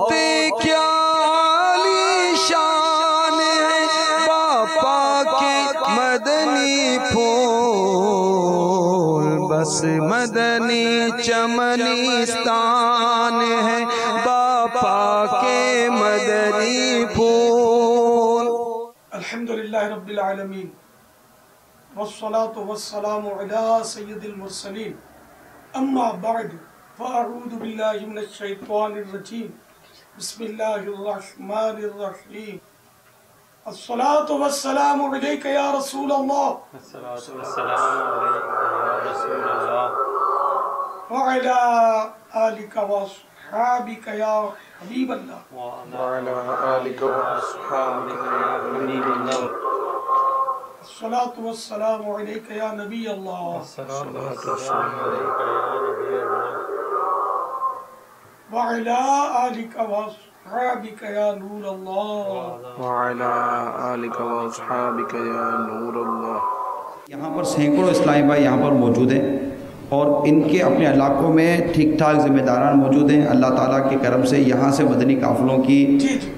ہوتے کیا عالی شان ہے باپا کے مدنی پھول، بس مدنی چمنستان ہے باپا کے مدنی پھول۔ الحمدللہ رب العالمین والصلاة والسلام علی سید المرسلین، اما بعد فاعوذ باللہ من الشیطان الرجیم، بسم اللہ الرحمن الرحیم۔ الصلاة والسلام علیک یا رسول اللہ، الصلاة والسلام علیک یا رسول اللہ، وعلی آلک واصحابک یا حبیب اللہ، وعلی آلک واصحابک یا حبیب اللہ، الصلاة والسلام علیک یا نبی اللہ، الصلاة والسلام علیک یا نبی اللہ، وعلی آلک واصحابک یا نور اللہ۔ وعلی آلک واصحابک یا نور اللہ۔ یہاں پر سینکڑوں اسلامی بھائی یہاں پر موجود ہیں اور ان کے اپنے علاقوں میں ٹھیک ٹھاک ذمہ داران موجود ہیں۔ اللہ تعالیٰ کے کرم سے یہاں سے مدنی قافلوں کی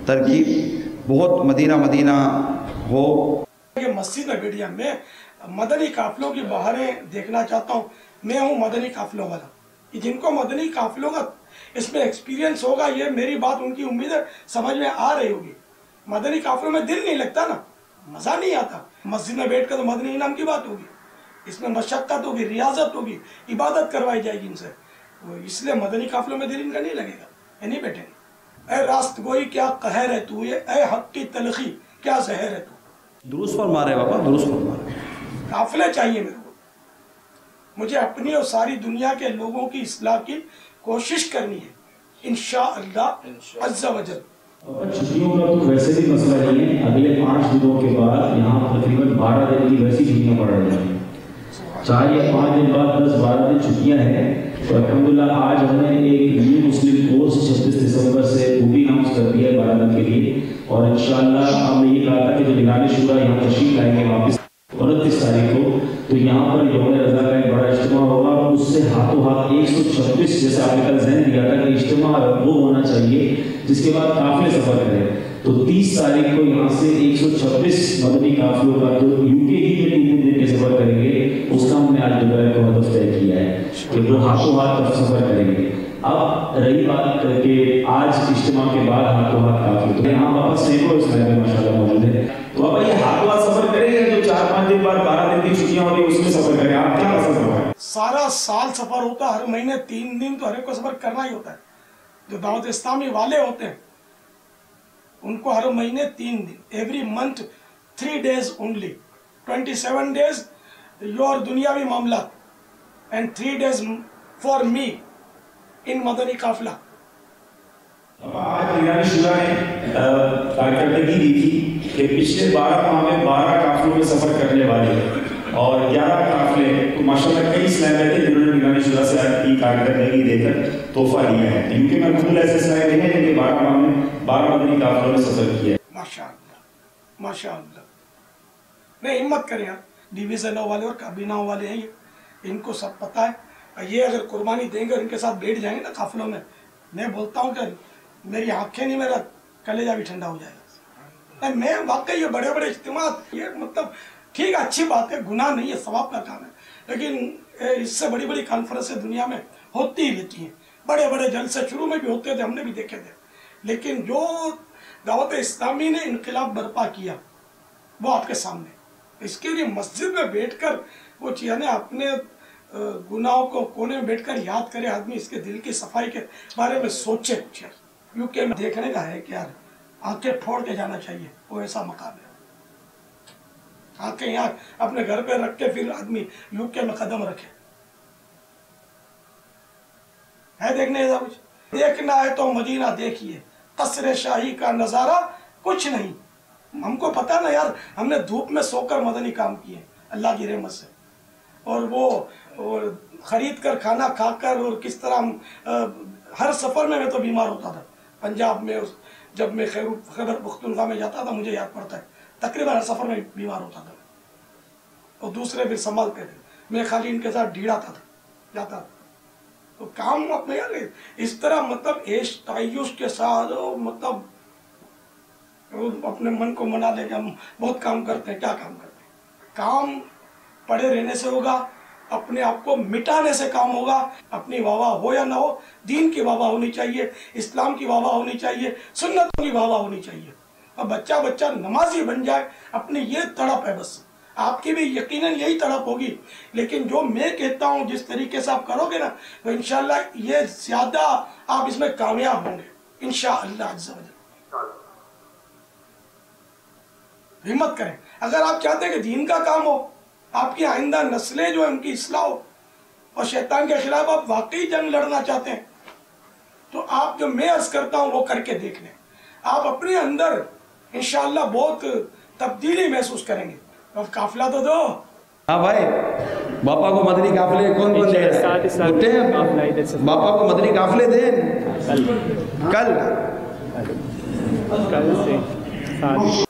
ترکیب بہت مدینہ ہو۔ یہ مسجد نگڑیا میں مدنی قافلوں کی بہاریں دیکھنا چاہتا ہوں۔ میں ہوں مدنی قافلوں والا، جن کو مدنی قافلوں کا اس میں ایکسپیرینس ہوگا، یہ میری بات ان کی امید ہے سمجھ میں آ رہی ہوگی۔ مدنی قافلوں میں دل نہیں لگتا نا، مزہ نہیں آتا۔ مسجد میں بیٹھ کر تو مدنی انعام کی بات ہوگی، اس میں مشقت ہوگی، ریاضت ہوگی، عبادت کروائی جائے گی ان سے، اس لیے مدنی قافلوں میں دل ان کا نہیں لگے گا، یہ نہیں بیٹھیں گے۔ اے راست گوئی کیا قہر ہے تو، یہ اے حق کی تلخی کیا زہر ہے تو۔ درست فرما رہے بابا، درست فرما رہے۔ قافلے چاہیے میرے کو، مجھے اپنی اور ساری دنیا کے لوگوں کی اصلاح کی کوشش کرنی ہے انشاءاللہ عز و جل۔ چھٹیوں کا تو ویسے بھی مسئلہ نہیں ہے، اگلے 5 دنوں کے بعد یہاں تقریباً 12 دن کی ویسی چھٹیاں پڑ رہی ہیں، 4 یا 5 دن بعد 10-12 دن چھٹیاں ہیں۔ تو الحمدللہ آج ہم نے ایک نیو مسلم کورس 26 دسمبر سے وہ بھی اناؤنس کر دیا ہے 12 دن کے لیے، اور انشاءاللہ ہم نے یہ کہا تھا کہ جو نگران شورا یہاں تشریف لائیں گے واپس 29 تاریخ کو، تو یہاں پر یوم رضا کا ایک بڑا اجتماع ہوگا، اور اس سے ہاتھوں ہاتھ 126 جیسے آپ نے کل ذہن دیا تھا کہ اجتماع وہ ہونا چاہیے جس کے بعد قافلے سفر کریں۔ تو 30 تاریخ کو یہاں سے 126 مدنی قافلوں کا جو یو کے ہی میں 3 دن کے سفر کریں گے، اس کا ہم نے آج دوپہر کو ہدف طے کیا ہے کہ وہ ہاتھوں ہاتھ سفر کریں گے۔ اب رہی بات کہ آج اجتماع کے بعد ہاتھوں ہاتھ قافلے، تو یہاں واپس سینکڑوں اسلامی بھائی ماشاءاللہ موجود ہیں، تو اب یہ ہاتھوں ہاتھ سفر کریں گے، جو 4-5 دن بعد 12 دن کی چھٹیاں ہوتی ہیں اس میں سفر کریں، آپ کیا پسند ہوگا؟ سارا سال سفر ہوتا ہے، ہر مہینے 3 دن تو ہر ایک کو سفر کرنا ہی ہوتا ہے۔ جو دعوت اسلامی والے ہوتے ہیں ان کو ہر مہینے 3 دن، every month 3 days only، 27 days your دنیاوی معاملات and 3 days for me in مدنی قافلہ۔ آج نگران شورا نے کارکردگی دی تھی کہ پچھلے 12 ماہ میں 12 قافلوں میں سفر کرنے والے اور 11 قافلے، تو ماشاءاللہ کئی اسلامی بھائی تھے جنہوں نے نگران شورا سے آپ کی کارکردگی دے کر تحفہ لیا ہے، کیونکہ میں خود ایسے اسلامی بھائی ہیں جن کے 12 ماہ میں 12 مدنی قافلوں میں سفر کیا ہے۔ ماشاءاللہ ماشاءاللہ، نہیں ہمت کریں یار، ڈویژنوں والے اور کابینوں والے ہیں، ان کو سب پتہ ہے۔ یہ اگر قربانی دیں گے اور ان کے ساتھ بیٹھ جائیں گے نا قافلوں میں، میں بولتا ہوں کہ میری آنکھیں نہیں، میرا کلیجہ بھی ٹھنڈا ہو جائے گا۔ میں واقعی یہ بڑے بڑے اجتماعات، یہ مطلب ٹھیک ہے، اچھی بات ہے، گناہ نہیں ہے، ثواب کا کام ہے، لیکن اس سے بڑی بڑی کانفرنسیں دنیا میں ہوتی ہی رہتی ہیں، بڑے بڑے جلسے شروع میں بھی ہوتے تھے، ہم نے بھی دیکھے تھے، لیکن جو دعوت اسلامی نے انقلاب برپا کیا وہ آپ کے سامنے، اس کے لیے مسجد میں بیٹھ کر وہ چیزیں اپنے گناہوں کو کونے میں بیٹھ کر یاد کرے آدمی، اس کے دل کی صفائی کے بارے میں سوچے کچھ۔ یو کے میں دیکھنے کا ہے کہ یار آنکھیں پھوڑ کے جانا چاہیے، وہ ایسا مقام ہے، آنکھیں یہاں اپنے گھر پہ رکھ کے پھر آدمی یو کے میں قدم رکھے، ہے دیکھنے ایسا کچھ؟ دیکھنا ہے تو مدینہ دیکھیے، قصر شاہی کا نظارہ کچھ نہیں۔ ہم کو پتا نا یار، ہم نے دھوپ میں سو کر مدنی کام کیے اللہ کی رحمت سے، اور وہ خرید کر کھانا کھا کر، اور کس طرح ہر سفر میں تو بیمار ہوتا تھا۔ پنجاب میں جب میں خیبر پختونخوا میں جاتا تھا، مجھے یاد پڑتا ہے تقریباً ہر سفر میں بیمار ہوتا تھا، اور دوسرے پھر سنبھالتے تھے، میں خالی ان کے ساتھ ڈھیڑا جاتا تھا، تو کام اپنے یار اس طرح مطلب عیش تعیش کے ساتھ مطلب اپنے من کو منا لے کہ ہم بہت کام کرتے ہیں. کیا کام کرتے ہیں؟ کام پڑے رہنے سے ہوگا, اپنے آپ کو مٹانے سے کام ہوگا. اپنی واہ واہ ہو یا نہ ہو, دین کی واہ واہ ہونی چاہیے, اسلام کی واہ واہ ہونی چاہیے, سنتوں کی واہ واہ ہونی چاہیے. اور بچہ نمازی بن جائے, اپنی یہ تڑپ ہے بس. آپ کی بھی یقیناً یہی تڑپ ہوگی, لیکن جو میں کہتا ہوں جس طریقے سے آپ کرو گے نا تو انشاءاللہ یہ زیادہ آپ اس میں کامیاب ہوں گے انشاءاللہ عز و جل. ہمت کریں. اگر آپ چاہتے ہیں کہ دین کا کام ہو, آپ کی آئندہ نسلیں جو ہیں ان کی اصلاح ہو, اور شیطان کے خلاف آپ واقعی جنگ لڑنا چاہتے ہیں, تو آپ جو میں عرض کرتا ہوں وہ کر کے دیکھ لیں. آپ اپنے اندر انشاءاللہ بہت تبدیلی محسوس کریں گے. اب قافلہ تو دو. ہاں بھائی, باپا کو مدنی قافلے کون کون دے رہے ہیں؟ باپا کو مدنی قافلے دیں کل سے.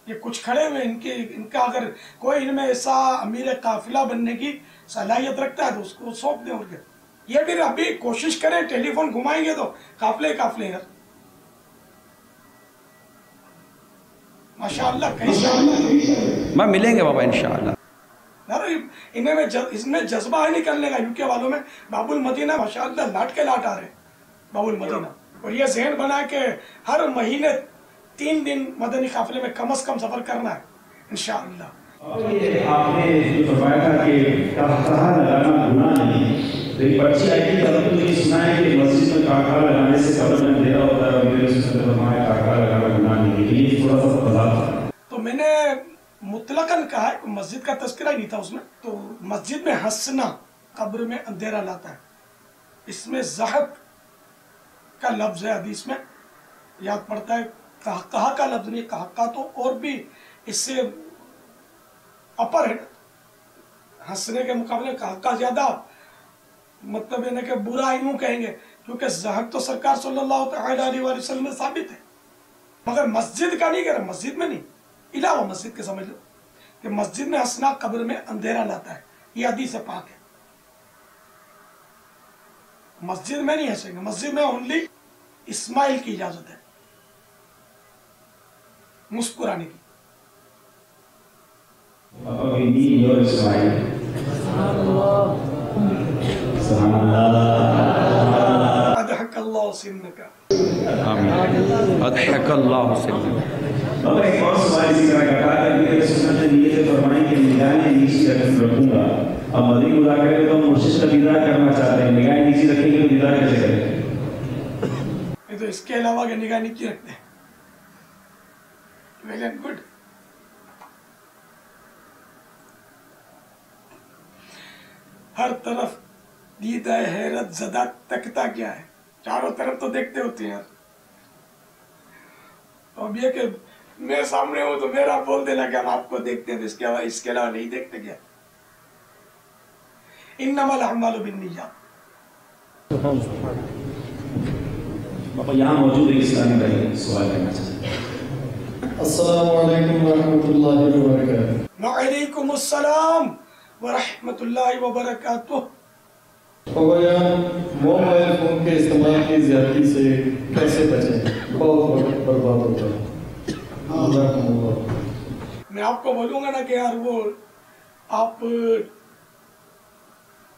یہ کچھ کھڑے ہوئے ان کا اگر کوئی ان میں ایسا امیر قافلہ بننے کی صلاحیت رکھتا ہے تو اس کو سونپ دیں. اور کیا, یہ پھر ابھی کوشش کریں, ٹیلی فون گھمائیں گے تو قافلے یار ماشاءاللہ. کہیں میں ملیں گے بابا انشاءاللہ. اس میں جذبہ ہے نکلنے کا. یوکے والوں میں باب المدینہ ماشاءاللہ لاٹ کے لاٹ آ رہے ہیں باب المدینہ. اور یہ ذہن بنا کہ ہر مہینے 3 دن مدنی قافلے میں کم از کم سفر کرنا ہے انشاءاللہ. آپ نے جو فرمایا تھا کہ کہا لگانا گناہ نہیں, تو ایک پرچی آئی تھی اب تو یہ سنا ہے کہ مسجد میں کاکا لگانے سے قبر میں اندھیرا ہوتا ہے, اور میرے رسول نے فرمایا کاکا لگانا گناہ نہیں. یہ تھوڑا سا بتا تھا. تو میں نے مطلقاً کہا ہے, مسجد کا تذکرہ ہی نہیں تھا اس میں. تو مسجد میں ہنسنا قبر میں اندھیرا لاتا ہے. اس میں زحق کا لفظ ہے, حدیث میں یاد پڑتا ہے. کہا کا لفظ نہیں, کہا تو اور بھی اس سے اپر ہے. ہنسنے کے مقابلے میں کہا زیادہ مطلب ہے کہ برا یوں کہیں گے, کیونکہ زحق تو سرکار صلی اللہ تعالی علیہ وسلم میں ثابت ہے. مگر مسجد کا نہیں کہہ رہا, مسجد میں نہیں, علاوہ مسجد کے سمجھ لو کہ مسجد میں ہنسنا قبر میں اندھیرا لاتا ہے. یہ حدیث پاک ہے. مسجد میں نہیں ہنسیں گے, مسجد میں اونلی اسمائل کی اجازت ہے, مسکرانے کی. اضحک اللہ سنکا. آمین. اضحک اللہ سنکا. مگر ایک اور سوال اسی طرح کا تھا کہ میرے سنت نے نیت فرمائی کہ نگاہیں نیچی رکھوں گا. اب مدنی مذاکرے تو ہم مرشد کا دیدار کرنا چاہتے ہیں, نگاہیں نیچی رکھیں گے تو دیدار کیسے کریں؟ یہ تو اس کے علاوہ کہ نگاہ نیچی رکھتے ہیں. Well and good. ہر طرف دیدہ حیرت زدہ تکتا کیا ہے, چاروں طرف تو دیکھتے ہوتے ہیں یار. اب یہ کہ میں سامنے ہوں تو میرا بول دینا کہ ہم آپ کو دیکھتے ہیں, اس کے علاوہ نہیں دیکھتے کیا. انما الاعمال بالنیات. باپا یہاں موجود ہے اسلامی بھائی سوال کرنا چاہتے ہیں. السلام علیکم ورحمۃ اللہ وبرکاتہ. وعلیکم السلام ورحمۃ اللہ وبرکاتہ. موبائل فون کے استعمال کی زیادتی سے کیسے بچیں؟ بہت وقت برباد ہوتا ہے. میں آپ کو بولوں گا نا کہ یار وہ آپ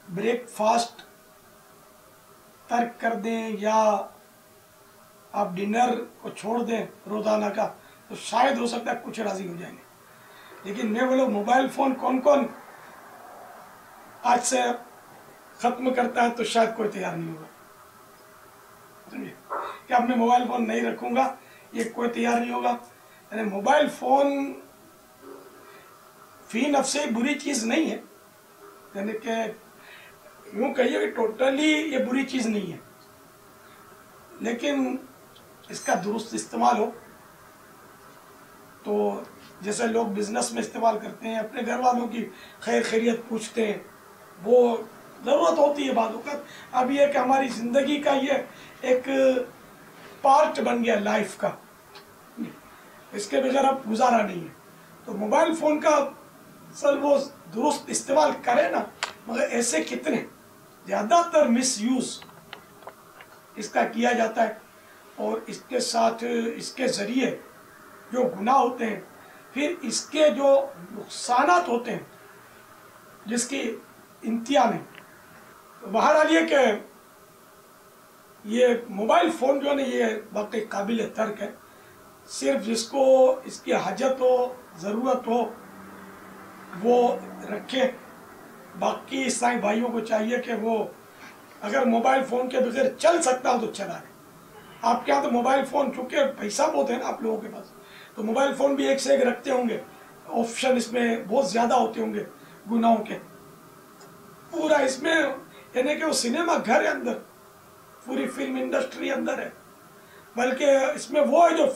بریک فاسٹ ترک کر دیں یا آپ ڈنر کو چھوڑ دیں روزانہ کا, تو شاید ہو سکتا ہے کچھ راضی ہو جائیں گے. لیکن میں بولوں موبائل فون کون کون آج سے ختم کرتا ہے تو شاید کوئی تیار نہیں ہوگا. کہ اب میں موبائل فون نہیں رکھوں گا, یہ کوئی تیار نہیں ہوگا. یعنی موبائل فون فی نفسے بری چیز نہیں ہے, یعنی کہ یوں کہیے کہ ٹوٹلی یہ بری چیز نہیں ہے, لیکن اس کا درست استعمال ہو تو جیسے لوگ بزنس میں استعمال کرتے ہیں, اپنے گھر والوں کی خیر خیریت پوچھتے ہیں, وہ ضرورت ہوتی ہے بعض اوقات. اب یہ کہ ہماری زندگی کا یہ ایک پارٹ بن گیا لائف کا, اس کے بغیر اب گزارا نہیں ہے. تو موبائل فون کا سر وہ درست استعمال کرے نا, مگر ایسے کتنے زیادہ تر مس یوز اس کا کیا جاتا ہے، اور اس کے ساتھ اس کے ذریعے جو گناہ ہوتے ہیں، پھر اس کے جو نقصانات ہوتے ہیں جس کی انتہا نہیں. بہرحال یہ کہ یہ موبائل فون جو ہے نا یہ واقعی قابل ترک ہے. صرف جس کو اس کی حاجت ہو، ضرورت ہو، وہ رکھے. باقی عیسائی بھائیوں کو چاہیے کہ وہ اگر موبائل فون کے بغیر چل سکتا ہو تو چلا ہے. آپ کے یہاں تو موبائل فون چونکہ پیسہ بہت ہے نا آپ لوگوں کے پاس، تو موبائل فون بھی ایک سے ایک رکھتے ہوں گے. آپشن اس میں بہت زیادہ ہوتے ہوں گے گناہوں کے. پورا اس میں یعنی کہ وہ سنیما گھر ہے اندر، پوری فلم انڈسٹری اندر ہے. بلکہ اس میں وہ ہے جو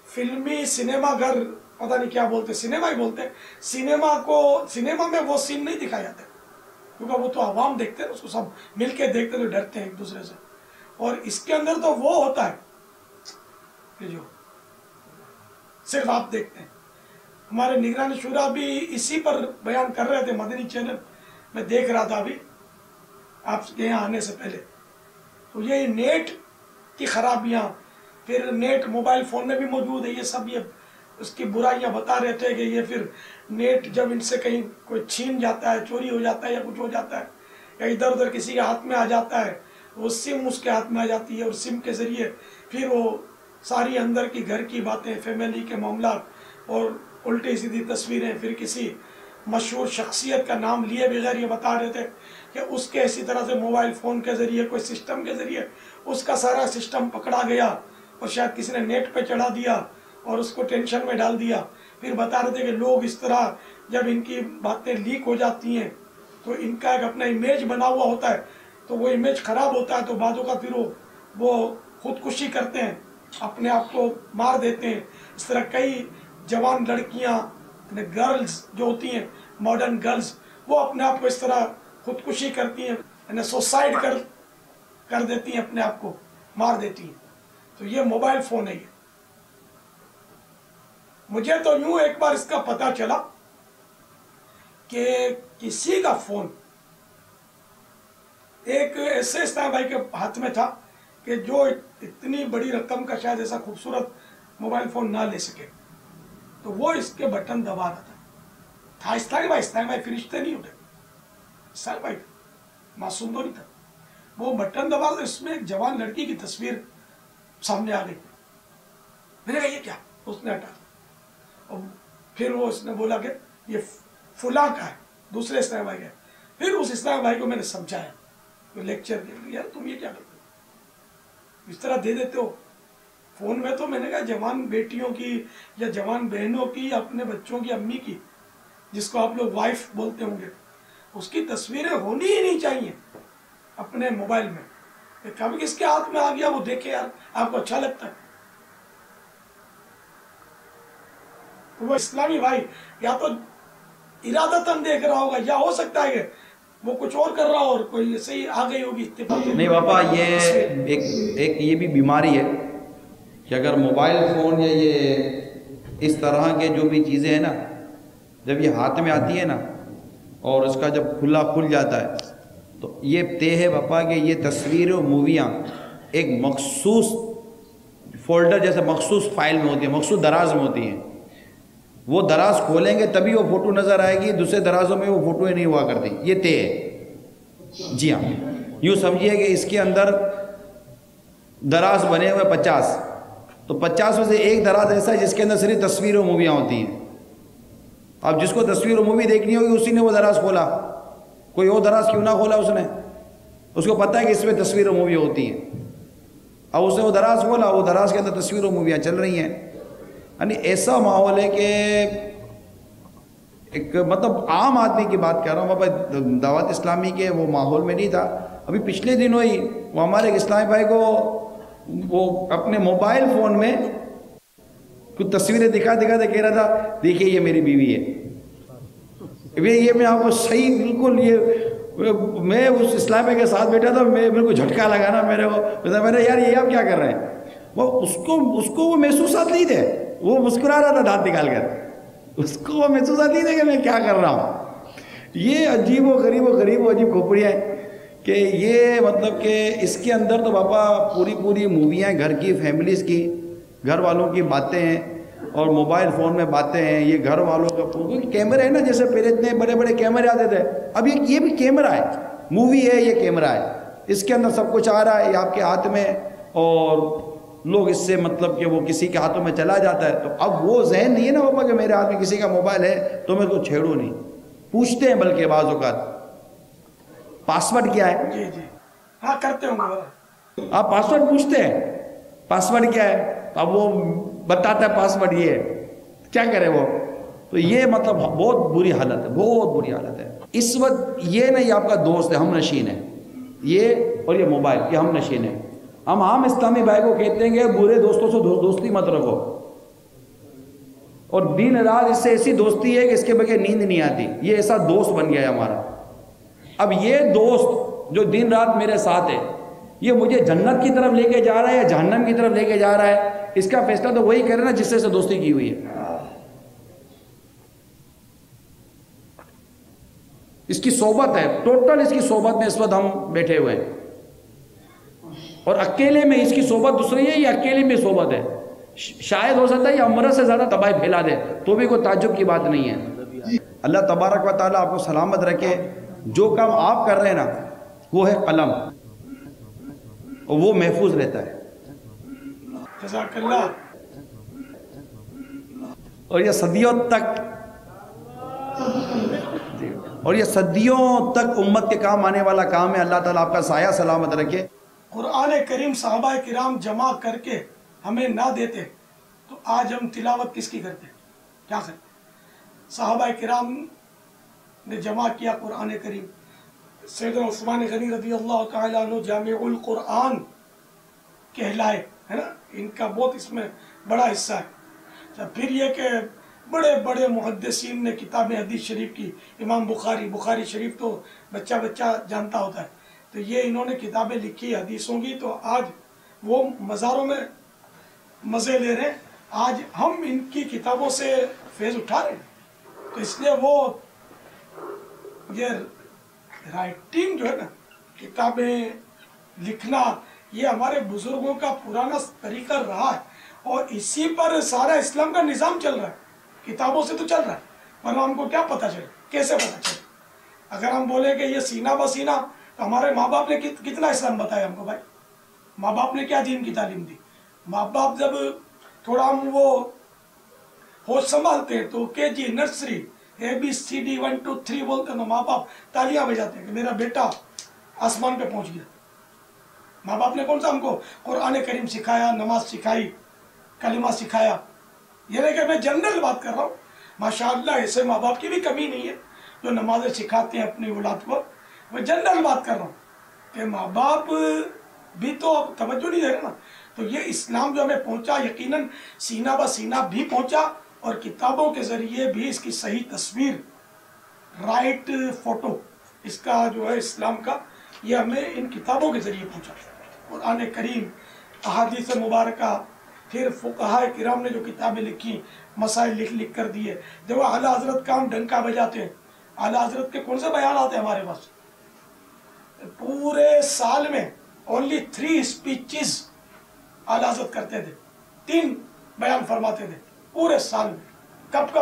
فلمی سنیما گھر، پتہ نہیں کیا بولتے، سنیما ہی بولتے ہیں. سنیما میں وہ سین نہیں دکھایا جاتا کیونکہ وہ تو عوام دیکھتے ہیں، اس کو سب مل کے دیکھتے تو ڈرتے ہیں ایک دوسرے سے. اور اس کے اندر تو وہ ہوتا ہے کہ جو صرف آپ دیکھتے ہیں. ہمارے نگران شورا بھی اسی پر بیان کر رہے تھے مدنی چینل میں، دیکھ رہا تھا ابھی آپ کے یہاں آنے سے پہلے. تو یہ نیٹ کی خرابیاں، پھر نیٹ موبائل فون میں بھی موجود ہے، یہ سب یہ اس کی برائیاں بتا رہے تھے کہ یہ پھر نیٹ جب ان سے کہیں کوئی چھین جاتا ہے، چوری ہو جاتا ہے یا کچھ ہو جاتا ہے یا ادھر ادھر کسی کے ہاتھ میں آ جاتا ہے، وہ سم اس کے ہاتھ میں آ جاتی ہے، اور سم کے ذریعے پھر وہ ساری اندر کی گھر کی باتیں، فیملی کے معاملات اور الٹی سیدھی تصویریں، پھر کسی مشہور شخصیت کا نام لیے بغیر یہ بتا رہے تھے کہ اس کے اسی طرح سے موبائل فون کے ذریعے کوئی سسٹم کے ذریعے اس کا سارا سسٹم پکڑا گیا اور شاید کسی نے نیٹ پہ چڑھا دیا اور اس کو ٹینشن میں ڈال دیا. پھر بتا رہے تھے کہ لوگ اس طرح جب ان کی باتیں لیک ہو جاتی ہیں تو ان کا ایک اپنا امیج بنا ہوا ہوتا ہے، تو وہ امیج خراب ہوتا ہے تو بعضوں کا پھر وہ خودکشی کرتے ہیں، اپنے آپ کو مار دیتے ہیں. اس طرح کئی جوان لڑکیاں، گرلز جو ہوتی ہیں، ماڈرن گرلز، وہ اپنے آپ کو اس طرح خودکشی کرتی ہیں، یعنی سوسائڈ کر دیتی ہیں، اپنے آپ کو مار دیتی ہیں. تو یہ موبائل فون ہے. یہ مجھے تو یوں ایک بار اس کا پتہ چلا کہ کسی کا فون ایک ایسے اسلام بھائی کے ہاتھ میں تھا کہ جو اتنی بڑی رقم کا شاید ایسا خوبصورت موبائل فون نہ لے سکے، تو وہ اس کے بٹن دبا رہا تھا. اسلام بھائی فرشتے نہیں ہوتے، اسلام بھائی معصوم تو نہیں تھا. وہ بٹن دبا تو اس میں ایک جوان لڑکی کی تصویر سامنے آ گئی. میں نے کہا یہ کیا؟ اس نے ہٹا. اور پھر وہ اس نے بولا کہ یہ فلاں کا ہے، دوسرے اسلام بھائی کا ہے. پھر اس اسلام بھائی کو میں نے سمجھایا لیکچر دے، یار تم یہ کیا کرتے ہو، اس طرح دے دیتے ہو فون میں. تو میں نے کہا جوان بیٹیوں کی یا جوان بہنوں کی یا اپنے بچوں کی امی کی، جس کو آپ لوگ وائف بولتے ہوں گے، اس کی تصویریں ہونی ہی نہیں چاہیے اپنے موبائل میں. کبھی کس کے ہاتھ میں آ گیا وہ دیکھے، یار آپ کو اچھا لگتا ہے. تو وہ اسلامی بھائی یا تو ارادتاً دیکھ رہا ہوگا، یا ہو سکتا ہے کہ وہ کچھ اور کر رہا ہو اور کوئی ایسے ہی آ گئی ہوگی اتفاق. نہیں پاپا، یہ ایک یہ بھی بیماری ہے کہ اگر موبائل فون یا یہ اس طرح کے جو بھی چیزیں ہیں نا، جب یہ ہاتھ میں آتی ہے نا اور اس کا جب کھل جاتا ہے، تو یہ طے ہے پاپا کہ یہ تصویریں و موویاں ایک مخصوص فولڈر جیسے مخصوص فائل میں ہوتی ہیں، مخصوص دراز میں ہوتی ہیں. وہ دراز کھولیں گے تبھی وہ فوٹو نظر آئے گی، دوسرے درازوں میں وہ فوٹو ہی نہیں ہوا کرتی. یہ طے ہے. جی ہاں، یوں سمجھیے کہ اس کے اندر دراز بنے ہوئے 50، تو 50 میں سے ایک دراز ایسا ہے جس کے اندر صرف تصویر و موویاں ہوتی ہیں. اب جس کو تصویر و مووی دیکھنی ہوگی اسی نے وہ دراز کھولا، کوئی اور دراز کیوں نہ کھولا اس کو پتہ ہے کہ اس میں تصویر و مووی ہوتی ہیں. اب اس نے وہ دراز کھولا، وہ دراز کے اندر تصویر و موویاں چل رہی ہیں. یعنی ایسا ماحول ہے کہ ایک مطلب عام آدمی کی بات کر رہا ہوں بابا، دعوت اسلامی کے وہ ماحول میں نہیں تھا. ابھی پچھلے دنوں ہی وہ ہمارے ایک اسلامی بھائی کو وہ اپنے موبائل فون میں کچھ تصویریں دکھا کہہ رہا تھا دیکھیے یہ میری بیوی ہے. یہ میں آپ کو صحیح بالکل، یہ میں اس اسلامی بھائی کے ساتھ بیٹھا تھا، میرے کو جھٹکا لگا نا میرے کو، میں نے یار یہ آپ کیا کر رہے ہیں. وہ اس کو وہ محسوسات نہیں تھے، وہ مسکرا رہا تھا دانت نکال کر، اس کو وہ محسوسات نہیں تھے کہ میں کیا کر رہا ہوں. یہ عجیب و غریب عجیب کھوپڑیاں ہیں. کہ یہ مطلب کہ اس کے اندر تو باپا پوری موویاں گھر کی فیملیز کی، گھر والوں کی باتیں ہیں، اور موبائل فون میں باتیں ہیں، یہ گھر والوں کا کیمرے ہے نا، جیسے پہلے اتنے بڑے بڑے کیمرے آتے تھے، اب یہ بھی کیمرہ ہے، مووی ہے، یہ کیمرہ ہے، اس کے اندر سب کچھ آ رہا ہے، یہ آپ کے ہاتھ میں، اور لوگ اس سے مطلب کہ وہ کسی کے ہاتھوں میں چلا جاتا ہے. تو اب وہ ذہن نہیں ہے نا بابا کہ میرے ہاتھ میں کسی کا موبائل ہے تو میں اس کو چھیڑوں نہیں. پوچھتے ہیں بلکہ بعض اوقات پاسورڈ کیا ہے. جی جی ہاں کرتے ہوں گے آپ پاسورڈ پوچھتے ہیں پاسورڈ کیا ہے، اب وہ بتاتا ہے پاسورڈ یہ ہے، کیا کرے وہ. تو یہ مطلب بہت بری حالت ہے، بہت بری حالت ہے. اس وقت یہ نہیں آپ کا دوست ہے، ہم نشین ہے یہ، اور یہ موبائل یہ ہم نشین ہے. ہم عام اسلامی بھائی کو کہتے ہیں کہ برے دوستوں سے دوستی مت رکھو، اور دن رات اس سے ایسی دوستی ہے کہ اس کے بغیر نیند نہیں آتی. یہ ایسا دوست بن گیا ہے ہمارا. اب یہ دوست جو دن رات میرے ساتھ ہے، یہ مجھے جنت کی طرف لے کے جا رہا ہے یا جہنم کی طرف لے کے جا رہا ہے، اس کا فیصلہ تو وہی کرے نا جس سے دوستی کی ہوئی ہے. اس کی صحبت ہے، ٹوٹل اس کی صحبت میں اس وقت ہم بیٹھے ہوئے ہیں، اور اکیلے میں اس کی صحبت دوسری ہے، یہ اکیلے میں صحبت ہے. شاید ہو سکتا ہے یہ امرت سے زیادہ تباہی پھیلا دے، تو بھی کوئی تعجب کی بات نہیں ہے. اللہ تبارک و تعالیٰ آپ کو سلامت رکھے. جو کام آپ کر رہے ہیں نا وہ ہے قلم، اور وہ محفوظ رہتا ہے. جزاک اللہ. اور یہ صدیوں تک اور یہ صدیوں تک امت کے کام آنے والا کام ہے. اللہ تعالیٰ آپ کا سایہ سلامت رکھے. قرآن کریم صحابہ کرام جمع کر کے ہمیں نہ دیتے تو آج ہم تلاوت کس کی کرتے، کیا کرتے. صحابہ کرام نے جمع کیا قرآن کریم. سیدنا عثمان غنی رضی اللہ تعالیٰ عنہ جامع القرآن کہلائے، ہے نا، ان کا بہت اس میں بڑا حصہ ہے. پھر یہ کہ بڑے بڑے محدثین نے کتاب حدیث شریف کی. امام بخاری شریف تو بچہ جانتا ہوتا ہے. تو یہ انہوں نے کتابیں لکھی حدیثوں کی، تو آج وہ مزاروں میں مزے لے رہے ہیں. آج ہم ان کی کتابوں سے فیض اٹھا رہے ہیں. تو اس لیے وہ یہ رائٹنگ جو ہے نا، کتابیں لکھنا، یہ ہمارے بزرگوں کا پرانا طریقہ رہا ہے، اور اسی پر سارا اسلام کا نظام چل رہا ہے. کتابوں سے تو چل رہا ہے، ورنہ ہم کو کیا پتہ چلے، کیسے پتہ چلے. اگر ہم بولیں کہ یہ سینہ بسینہ، تو ہمارے ماں باپ نے کتنا اسلام بتایا ہم کو بھائی. ماں باپ نے کیا دین کی تعلیم دی. ماں باپ جب تھوڑا ہم وہ ہوش سنبھالتے ہیں تو کے جی نرسری ABCD 1 2 3 بولتے ہیں، تو ماں باپ تالیاں بجاتے ہیں کہ میرا بیٹا آسمان پہ پہنچ گیا. ماں باپ نے کون سا ہم کو قرآن کریم سکھایا، نماز سکھائی، کلمہ سکھایا. یہ نہیں کہ میں جنرل بات کر رہا ہوں، ماشاءاللہ ایسے ماں باپ کی بھی کمی نہیں ہے جو نمازیں سکھاتے ہیں اپنی اولاد کو. میں جنرل بات کر رہا ہوں کہ ماں باپ بھی تو اب توجہ نہیں دے رہے نا. تو یہ اسلام جو ہمیں پہنچا، یقیناً سینہ بہ سینہ بھی پہنچا، اور کتابوں کے ذریعے بھی اس کی صحیح تصویر، رائٹ فوٹو اس کا جو ہے اسلام کا، یہ ہمیں ان کتابوں کے ذریعے پہنچا. قرآن کریم، احادیث مبارکہ، پھر فقہاء کرام نے جو کتابیں لکھی، مسائل لکھ کر دیے. جب اعلیٰ حضرت کا ہم ڈنکا بجاتے ہیں، اعلیٰ حضرت کے کون سے بیان آتے ہیں ہمارے پاس. پورے سال میں only 3 اسپیچز اعلیٰ حضرت کرتے تھے، 3 بیان فرماتے تھے پورے سال میں. کب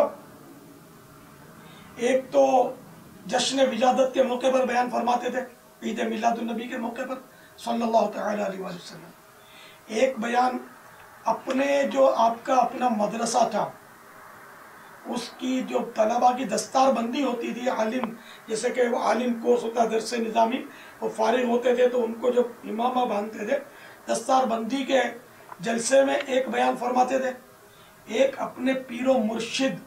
ایک تو جشن ولادت کے موقع پر بیان فرماتے تھے، عید میلاد النبی کے موقع پر صلی اللہ تعالیٰ علیہ وسلم. ایک بیان اپنے جو آپ کا اپنا مدرسہ تھا، اس کی جو طلبہ کی دستار بندی ہوتی تھی، عالم جیسے کہ وہ عالم کورس ہوتا ہے درس نظامی، وہ فارغ ہوتے تھے تو ان کو جو امامہ باندھتے تھے، دستار بندی کے جلسے میں ایک بیان فرماتے تھے. ایک اپنے پیر و مرشد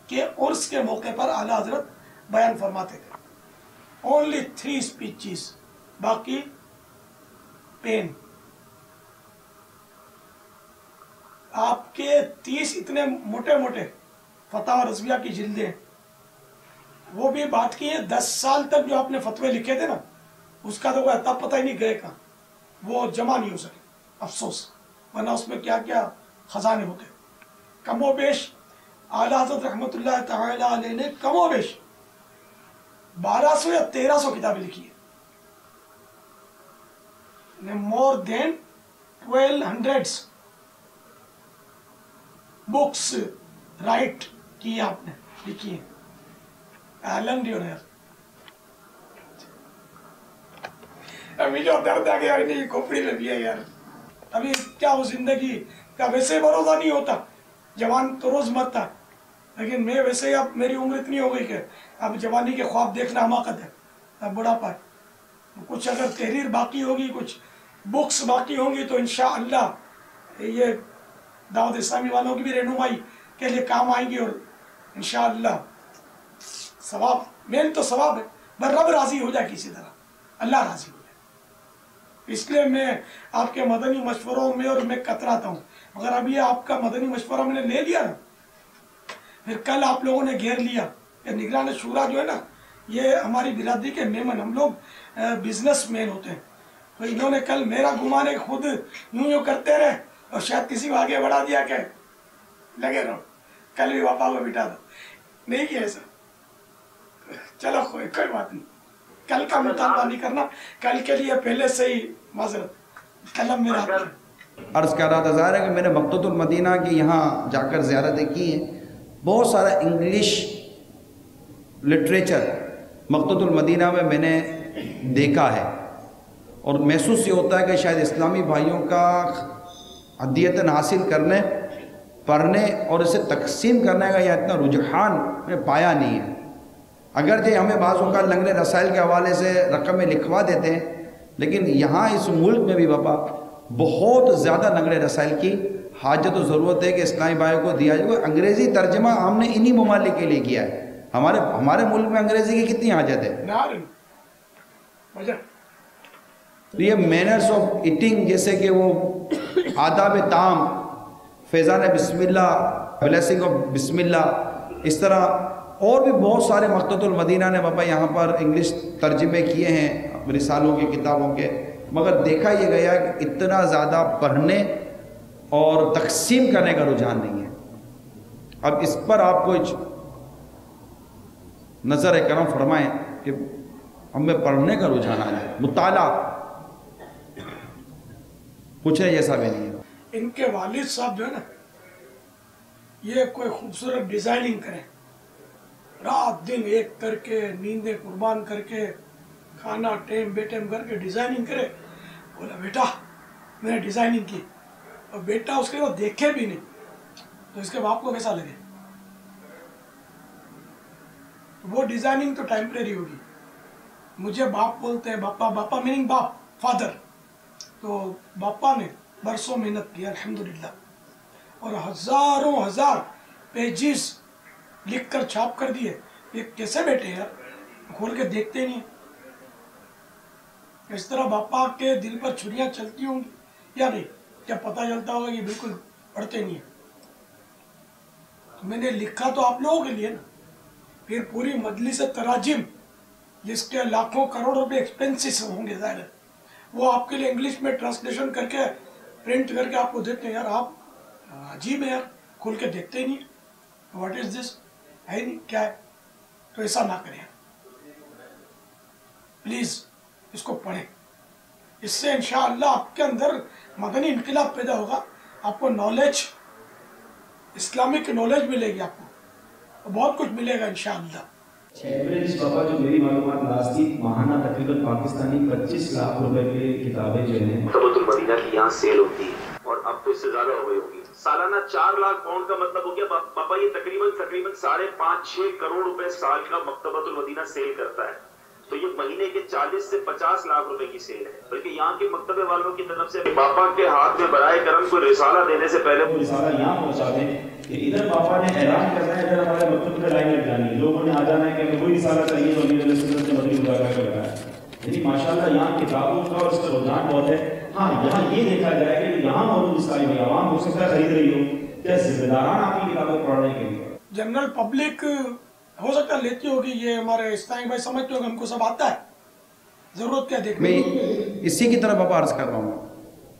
کے عرس کے موقع پر اعلیٰ حضرت بیان فرماتے تھے. only 3 اسپیچز، باقی پین. آپ کے 30 اتنے موٹے موٹے فتاوی رضویہ کی جلدیں، وہ بھی بات کی ہے 10 سال تک جو آپ نے فتوے لکھے تھے نا، اس کا تو کوئی اتا پتہ ہی نہیں گئے کہاں، وہ جمع نہیں ہو سکے. افسوس، ورنہ اس میں کیا کیا خزانے ہوتے. کم و بیش اعلیٰ حضرت رحمۃ اللہ تعالیٰ علیہ نے کم و بیش 1200 یا 1300 کتابیں لکھی ہیں. نے more than 1200 books رائٹ کی آپ نے لکھی ہے. ابھی جو درد آ گیا نہیں کھوپڑی میں بھی ہے یار. ابھی کیا وہ زندگی کا ویسے بھروسہ نہیں ہوتا, جوان تو روز مرتا, لیکن میں ویسے ہی اب میری عمر اتنی ہو گئی کہ اب جوانی کے خواب دیکھنا حماقت ہے, اب بڑھاپا ہے. کچھ اگر تحریر باقی ہوگی, کچھ بکس باقی ہوں گی تو انشاءاللہ یہ دعوت اسلامی والوں کی بھی رہنمائی کے لیے کام آئیں گی, اور انشاءاللہ ثواب, مین تو ثواب ہے, بس رب راضی ہو جائے کسی طرح, اللہ راضی ہو جائے. اس لیے میں آپ کے مدنی مشوروں میں اور میں کتراتا ہوں. اگر ابھی آپ کا مدنی مشورہ میں نے لے لیا نا, پھر کل آپ لوگوں نے گھیر لیا کہ نگران شورا جو ہے نا یہ ہماری برادری کے میمن, ہم لوگ بزنس مین ہوتے ہیں, تو انہوں نے کل میرا گمانے خود یوں کرتے رہے اور شاید کسی کو آگے بڑھا دیا کہ لگے رہو, کل بھی پاپا کو بٹھا دو, نہیں کیا ایسا. چلو کوئی بات نہیں, کل کا مطالبہ نہیں کرنا, کل کے لیے پہلے سے ہی معذرت, قلم میرا عرض کر رہا تھا. ظاہر ہے کہ میں نے مکتبۃ المدینہ کی یہاں جا کر زیارتیں کی ہیں, بہت سارا انگلش لٹریچر مکتبۃ المدینہ میں نے دیکھا ہے, اور محسوس یہ ہوتا ہے کہ شاید اسلامی بھائیوں کا ہدیتاً حاصل کرنے, پڑھنے اور اسے تقسیم کرنے کا یہ اتنا رجحان میں پایا نہیں ہے. اگرچہ ہمیں بعض اوقات لنگر رسائل کے حوالے سے رقمیں لکھوا دیتے ہیں, لیکن یہاں اس ملک میں بھی بابا بہت زیادہ لنگر رسائل کی حاجت و ضرورت ہے کہ اسلامی بھائیوں کو دیا جائے. انگریزی ترجمہ ہم نے انہی ممالک کے لیے کیا ہے, ہمارے ملک میں انگریزی کی کتنی حاجت ہے. تو یہ مینرز آف ایٹنگ, جیسے کہ وہ آداب طعام, فیضان بسم اللہ, بلیسنگ آف بسم اللہ, اس طرح اور بھی بہت سارے مکتبۃ المدینہ نے بابا یہاں پر انگلش ترجمے کیے ہیں رسالوں کی, کتابوں کے, مگر دیکھا یہ گیا کہ اتنا زیادہ پڑھنے اور تقسیم کرنے کا رجحان نہیں ہے. اب اس پر آپ کو نظر کرم فرمائیں کہ ہمیں پڑھنے کا رجحان آ جائے, مطالعہ پوچھنے جیسا بھی نہیں ہے. ان کے والد صاحب جو ہے نا یہ کوئی خوبصورت ڈیزائننگ کریں, رات دن ایک کر کے, نیندیں قربان کر کے, کھانا ٹیم بے ٹیم کر کے ڈیزائننگ کرے. بولا بیٹا میں نے ڈیزائننگ کی, اور بیٹا اس کے وہ دیکھے بھی نہیں تو اس کے باپ کو کیسا لگے. وہ ڈیزائننگ تو ٹیمپریری ہوگی. مجھے باپ بولتے ہیں, باپا میننگ باپ, فادر. تو باپا نے برسوں محنت کی الحمدللہ, اور ہزاروں ہزار پیجز لکھ کر چھاپ کر دیے. یہ کیسے بیٹے یار, کھول کے دیکھتے نہیں. اس طرح باپا کے دل پر چھریاں چلتی ہوں گی یا نہیں, کیا پتہ چلتا ہوگا کہ بالکل پڑھتے نہیں ہیں. میں نے لکھا تو آپ لوگوں کے لیے نا, پھر پوری مجلس تراجم جس کے لاکھوں کروڑ روپے ایکسپینسز ہوں گے ظاہر ہے, وہ آپ کے لیے انگلش میں ٹرانسلیشن کر کے پرنٹ کر کے آپ کو دیتے ہیں. یار آپ عجیب ہے یار, کھول کے دیکھتے ہی نہیں, واٹ از دس, ہے نہیں کیا ہے. تو ایسا نہ کریں پلیز, اس کو پڑھیں. اس سے انشاءاللہ آپ کے اندر مدنی انقلاب پیدا ہوگا, آپ کو نالج, اسلامک نالج ملے گی, آپ کو بہت کچھ ملے گا انشاءاللہ. ایوریج بابا جو میری معلومات لاسٹ تھی, ماہانہ تقریباً پاکستانی 25 لاکھ روپے کی کتابیں جو ہیں مکتبۃ المدینہ کی یہاں سیل ہوتی ہے, اور اب تو اس سے زیادہ ہو گئی ہوگی. سالانہ 4 لاکھ پاؤنڈ کا مطلب ہو گیا پاپا, یہ تقریباً 5.5-6 کروڑ روپے سال کا مکتبۃ المدینہ سیل کرتا ہے. تو یہ مہینے کے 40 سے 50 لاکھ روپے کی سیل ہے. بلکہ یہاں کے مکتبے والوں کی طرف سے پاپا کے ہاتھ میں برائے کرم کو رسالہ دینے سے پہلے وہ رسالہ یہاں پہنچا دیں کہ ادھر پاپا نے اعلان کرنا ہے, ادھر ہمارے مکتب میں لائن لگ جانی ہے, لوگوں نے آ جانا ہے کہ وہی رسالہ چاہیے جو امیر علیہ السلام نے مدنی مذاکرہ کا لگایا ہے. یعنی ماشاءاللہ یہاں کتابوں کا اور اس کا رجحان بہت ہے. ہاں یہاں یہ دیکھا جائے کہ یہاں موجود اسلامی بھائی عوام ہو سکتا ہے خرید رہی ہو, کیا ذمہ داران آپ کی کتابیں پڑھنے کے لیے, جنرل پبلک ہو سکتا ہے لیتی ہوگی, یہ ہمارے اسلامی بھائی سمجھتے ہوگا ہم کو سب آتا ہے, ضرورت کیا دیکھنے. میں اسی کی طرف اب عرض کر رہا ہوں.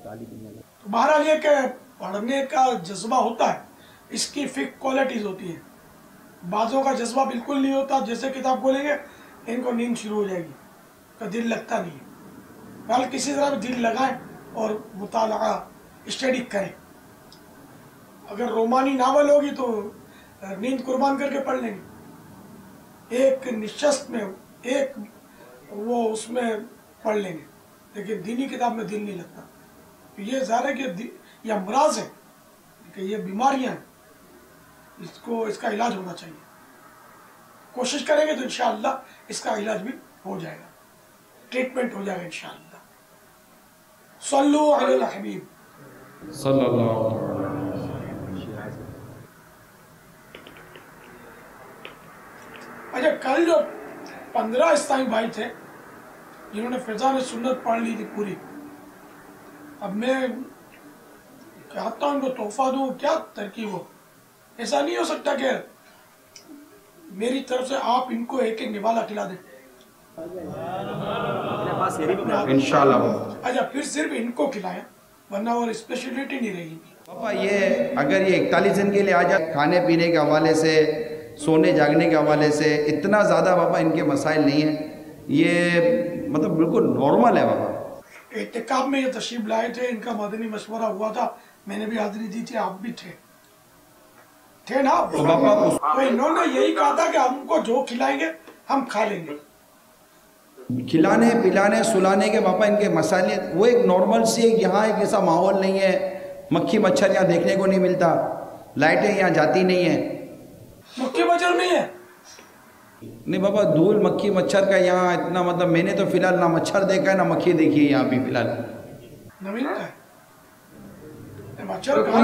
تو بہرحال یہ کہ پڑھنے کا جذبہ ہوتا ہے, اس کی فک کوالٹیز ہوتی ہیں. بعضوں کا جذبہ بالکل نہیں ہوتا, جیسے کتاب کھولیں گے ان کو نیند شروع ہو جائے گی, کا دل لگتا نہیں. بہرحال کسی طرح بھی دل لگائیں اور مطالعہ اسٹڈی کریں. اگر رومانی ناول ہوگی تو نیند قربان کر کے پڑھ لیں گے, ایک نشست میں ایک وہ اس میں پڑھ لیں گے, لیکن دینی کتاب میں دل نہیں لگتا. یہ ظاہر ہے کہ یہ امراض ہے, کہ یہ بیماریاں ہیں, اس کا علاج ہونا چاہیے. کوشش کریں گے تو انشاءاللہ اس کا علاج بھی ہو جائے گا, ٹریٹمنٹ ہو جائے گا انشاءاللہ. صلو علی الحبیب صلی اللہ علیہ وسلم. اچھا, کل جو 15 اسلامی بھائی تھے جنہوں نے فیضان سنت پڑھ لی تھی پوری, اب میں چاہتا ہوں ان کو تحفہ دوں, کیا ترکیب ہو. ایسا نہیں ہو سکتا کہ میری طرف سے آپ ان کو ایک ایک نوالا کھلا دیں انشاءاللہ. اچھا, پھر صرف ان کو کھلائیں, ورنہ اور اسپیشلٹی نہیں رہے گی. پاپا یہ اگر یہ 41 دن کے لیے آ جائے, کھانے پینے کے حوالے سے, سونے جاگنے کے حوالے سے اتنا زیادہ پاپا ان کے مسائل نہیں ہیں, یہ مطلب بالکل نارمل ہے پاپا. اعتکاف میں یہ تشریف لائے تھے, ان کا مدنی مشورہ ہوا تھا, میں نے بھی حاضری دی تھی, آپ بھی تھے نا. تو انہوں نے یہی کہا تھا کہ ہم کو جو کھلائیں گے ہم کھا لیں گے. کھلانے پلانے سلانے کے پاپا ان کے مسائل, وہ ایک نارمل سی, یہاں ایک ایسا ماحول نہیں ہے, مکھی مچھر یہاں دیکھنے کو نہیں ملتا, لائٹیں یہاں جاتی نہیں ہیں. مکھی مچھر نہیں ہے؟ نہیں بابا, دھول مکھی مچھر کا یہاں اتنا مطلب میں نے تو فی الحال نہ مچھر دیکھا ہے نہ مکھی دیکھی ہے یہاں بھی فی الحال. نوین کا ہے مچھر کہاں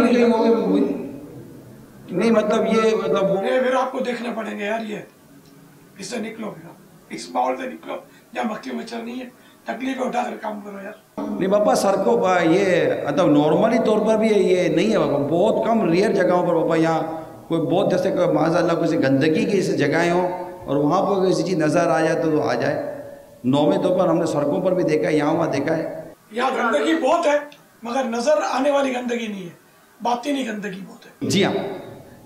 نہیں, مطلب یہ مطلب پھر آپ کو دیکھنے پڑیں گے یار, یہ اس سے نکلو, پھر اس ماحول سے نکلو جہاں مکھی مچھر نہیں ہے, تکلیف اٹھا کر کام کرو یار. نہیں بابا, سر کو یہ مطلب نارملی طور پر بھی یہ نہیں ہے بابا, بہت کم ریئر جگہوں پر بابا یہاں کوئی بہت جیسے کہ معاذ اللہ کسی گندگی کی ایسی جگہیں ہوں اور وہاں پر کسی چیز نظر آ جائے تو آ جائے. نویں طور پر ہم نے سڑکوں پر بھی دیکھا ہے, یہاں وہاں دیکھا ہے. یہاں گندگی بہت ہے مگر نظر آنے والی گندگی نہیں ہے, باطنی گندگی بہت ہے. جی ہاں,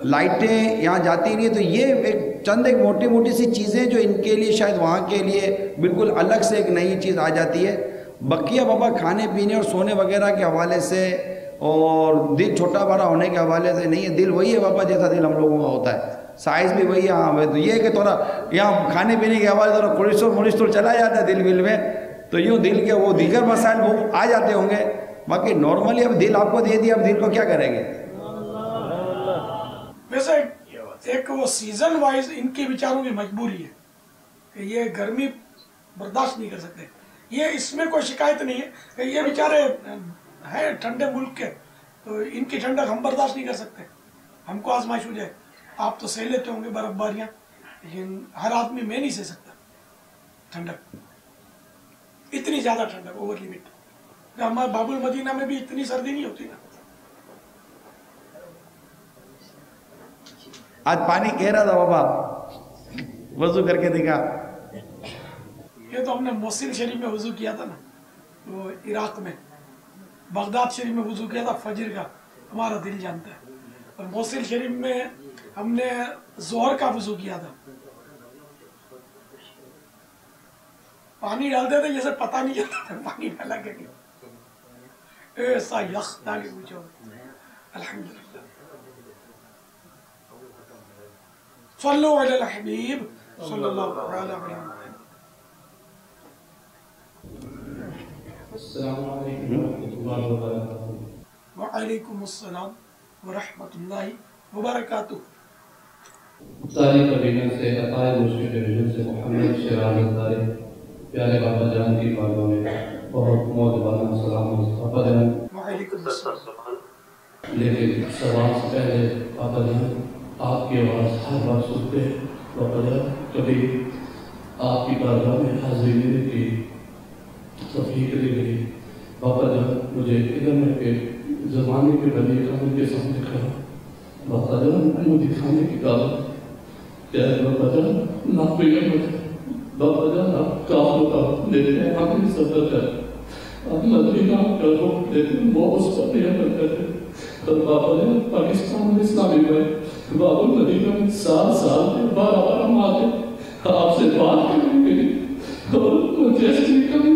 لائٹیں یہاں جاتی نہیں, تو یہ ایک چند ایک موٹی موٹی سی چیزیں جو ان کے لیے شاید وہاں کے لیے بالکل الگ سے ایک نئی چیز آ جاتی ہے. بقیہ بابا کھانے پینے اور سونے وغیرہ کے حوالے سے اور دل چھوٹا بڑا ہونے کے حوالے سے نہیں ہے. دل وہی ہے بابا جیسا دل ہم لوگوں کا ہوتا ہے, سائز بھی وہی ہے. ہاں, تو یہ کہ تھوڑا یہاں کھانے پینے کے حوالے سے تھوڑا کولیسٹرول چلا جاتا ہے دل میں, تو یوں دل کے وہ دیگر مسائل وہ آ جاتے ہوں گے. باقی نارملی اب دل آپ کو دے دیا, اب دل کو کیا کریں گے. ویسے ایک وہ سیزن وائز ان کی بیچاروں کی مجبوری ہے کہ یہ گرمی برداشت نہیں کر سکتے. یہ اس میں کوئی شکایت نہیں ہے کہ یہ بیچارے ہیں ٹھنڈے ملک کے, تو ان کی ٹھنڈک ہم برداشت نہیں کر سکتے, ہم کو آزمائش ہو جائے. آپ تو سہ لیتے ہوں گے برف باریاں, لیکن ہر آدمی میں نہیں سہ سکتا ٹھنڈک, اتنی زیادہ ٹھنڈک اوور لیمٹ. ہمارے باب المدینہ میں بھی اتنی سردی نہیں ہوتی نا. آج پانی کہہ رہا تھا بابا, وضو کر کے دیکھا. یہ تو ہم نے موصل شریف میں وضو کیا تھا نا, وہ عراق میں. بغداد شریف میں وضو کیا تھا فجر کا, ہمارا دل جانتا ہے. اور موصل شریف میں ہم نے ظہر کا وضو کیا تھا. پانی ڈالتے تھے جیسے پتہ نہیں چلتا تھا پانی ڈالا کہ ایسا یخ تھا کہ پوچھو. الحمدللہ. صلو علی الحبیب صلی اللہ علیہ وسلم. السلام علیکم ورحمۃ اللہ وبرکاتہ. وعلیکم السلام ورحمۃ اللہ وبرکاتہ. ساری قبیلوں سے عطائے دوسری ڈویژن سے محمد شیراز ازداری پیارے بابا جان کی بارگاہ میں بہت موجودانہ سلام. پاپا جان وعلیکم السلام. لیکن سوال سے پہلے پاپا جان آپ کی آواز ہر بار سنتے پاپا جان, کبھی آپ کی بارگاہ میں حاضری دینے کی توفیق دی گئی. پاپا جان مجھے ادھر میں کے زمانے کے بنی کامل کے سامنے کھڑا پاپا جان مجھے دکھانے کی دعوت کیا ہے. پاپا جان نہ کوئی احمد ہے. پاپا جان آپ کافروں کا حکم دیتے ہیں, آپ کی صدت ہے, آپ مدینہ کا حکم دیتے ہیں, وہ اس پر بھی عمل کرتے ہیں. اور پاپا جان پاکستان میں اسلامی میں باب المدینہ میں 7 سال کے 12 بار ہم آتے آپ سے بات کریں گے, اور مجھے ایسی کمی